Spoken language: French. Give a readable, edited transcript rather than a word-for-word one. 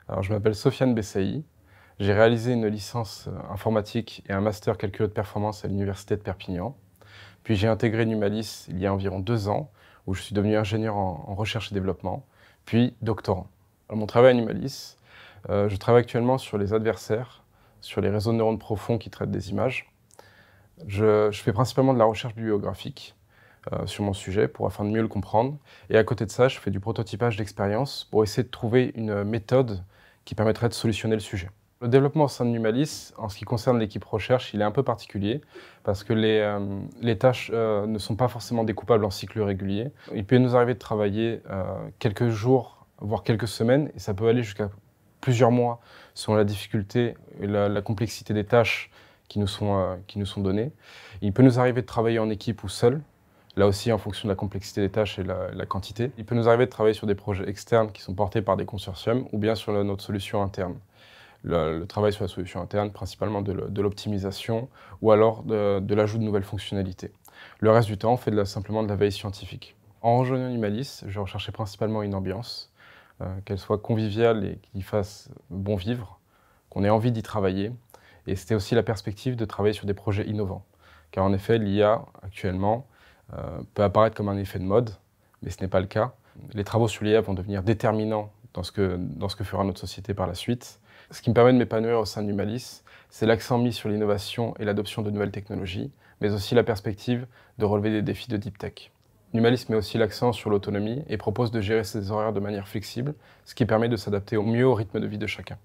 Alors, je m'appelle Sofiane Bessaï. J'ai réalisé une licence informatique et un master calcul de performance à l'Université de Perpignan. Puis j'ai intégré Numalis il y a environ 2 ans, où je suis devenu ingénieur en recherche et développement, puis doctorant. Alors, mon travail à Numalis, je travaille actuellement sur les adversaires, sur les réseaux de neurones profonds qui traitent des images. Je fais principalement de la recherche bibliographique sur mon sujet afin de mieux le comprendre. Et à côté de ça, je fais du prototypage d'expérience pour essayer de trouver une méthode qui permettrait de solutionner le sujet. Le développement au sein de Numalis, en ce qui concerne l'équipe recherche, il est un peu particulier parce que les tâches ne sont pas forcément découpables en cycles réguliers. Il peut nous arriver de travailler quelques jours, voire quelques semaines, et ça peut aller jusqu'à plusieurs mois selon la difficulté et la complexité des tâches qui nous sont données. Il peut nous arriver de travailler en équipe ou seul, là aussi en fonction de la complexité des tâches et la quantité. Il peut nous arriver de travailler sur des projets externes qui sont portés par des consortiums ou bien sur notre solution interne. Le travail sur la solution interne, principalement de l'optimisation ou alors de l'ajout de nouvelles fonctionnalités. Le reste du temps, on fait simplement de la veille scientifique. En rejoignant Numalis, je recherchais principalement une ambiance, qu'elle soit conviviale et qui fasse bon vivre, qu'on ait envie d'y travailler. Et c'était aussi la perspective de travailler sur des projets innovants. Car en effet, l'IA, actuellement, peut apparaître comme un effet de mode, mais ce n'est pas le cas. Les travaux sur l'IA vont devenir déterminants dans ce que fera notre société par la suite. Ce qui me permet de m'épanouir au sein de Numalis, c'est l'accent mis sur l'innovation et l'adoption de nouvelles technologies, mais aussi la perspective de relever des défis de deep tech. Numalis met aussi l'accent sur l'autonomie et propose de gérer ses horaires de manière flexible, ce qui permet de s'adapter au mieux au rythme de vie de chacun.